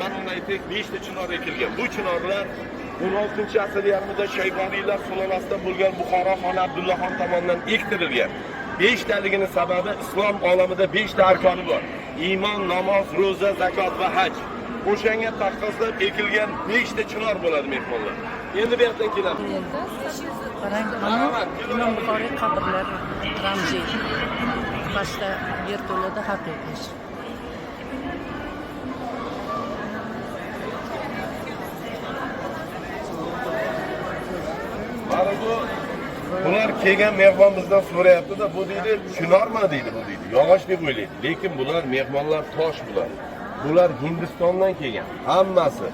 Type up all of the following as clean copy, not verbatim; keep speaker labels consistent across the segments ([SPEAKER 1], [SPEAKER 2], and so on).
[SPEAKER 1] mana uni aytaylik, 5 ta chinor ekilgan. Bu chinorlar 16-asr yarmida Shayboniylar sulolasidan bo'lgan Buxoro xoni Abdullaxon tomonidan ektirilgan. 5 taligining sababi islom olamida 5 ta arkoni bor. Iymon, namoz, ro'za, zakot va haj. O'shanga taqqoslab ekilgan 5 ta chinor bo'ladi mehmonlar. Endi bu yerdan kelamiz.
[SPEAKER 2] İmam Buxoriy qabrlari ramziy. Pastda yerto'lada haqiqiy.
[SPEAKER 1] Mana bular kelgan mehmon bizdan so'rayapti-da, bu deydi, chinormi deydi bu deydi. Yog'och deb o'ylaydi. Lekin bular mehmonlar tosh bular. Bular Hindistondan kelgan. Hammasi.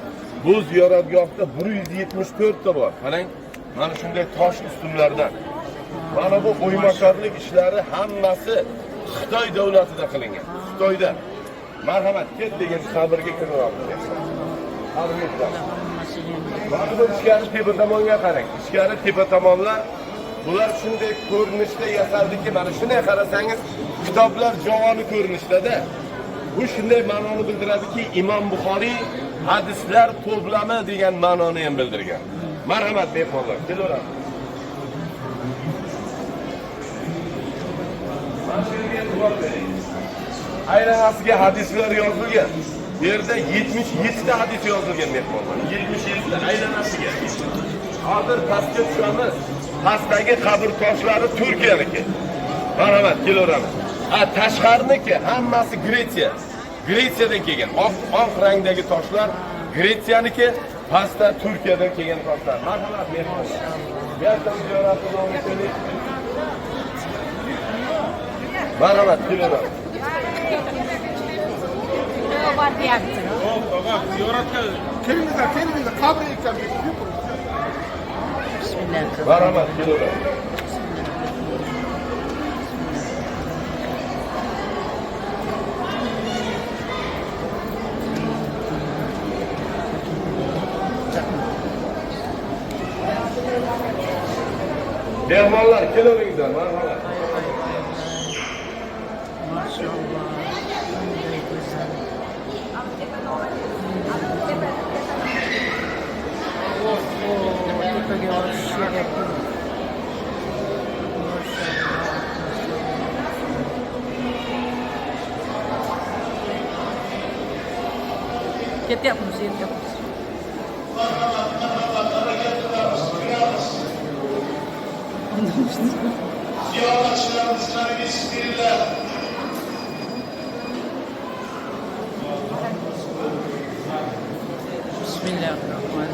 [SPEAKER 1] Bu ziyoratgohda 174 ta bor. Qarang, mana shunday tosh ustunlardan. Mana bu o'ymakorlik ishlari hammasi Xitoy davlatida qilingan. Xitoyda. Marhamat, ket degan qabrga kiramiz. Qabrga. Mana bu ichkari tepa tomonga qarang. Ichkari tepa tomonlar bular shunday ko'rinishda yasaldiki, mana shunday qarasangiz, kitoblar javoni ko'rinishda-da. Bu shunday ma'noni bildiradiki, Imom Buxoriy hadislar to'plami degan ma'noni ham bildirgan. Marhamat mehmonlar, kelaveramiz. Mana shu yerga e'tibor bering. Aylanasiga hadislar yozilgan. Bu yerda 77 ta hadis yozilgan mehmonlar. 77 ta aylanasiga. Hozir pastga tushamiz. Pastdagi qabr toshlari Turkiyaniki. Marhamat, kelaveramiz. Tashqariniki hammasi Gretsiya. Gretsiyadan kelgan. Oq rangdagi toshlar Gretsiyaniki, pastda Turkiyadan kelgan toshlar. Marhamat mehmonlar. Bu yerdan ziyoratni davom etaylik. Marhamat, kelaveramiz.
[SPEAKER 3] Ziyoratga kelingizlar, qabr ekan.
[SPEAKER 2] Bismillah.
[SPEAKER 1] Marhamat, kelaveramiz. Mehmonlar kelaveringizlar, marhamat.
[SPEAKER 2] Maşallah. Qanday go'zal. Tepaga olishiga ketyapmiz, yetyapmiz.
[SPEAKER 4] Ziyoratchilarimiz bismillah.
[SPEAKER 2] Bismillahirrahmanirrahim.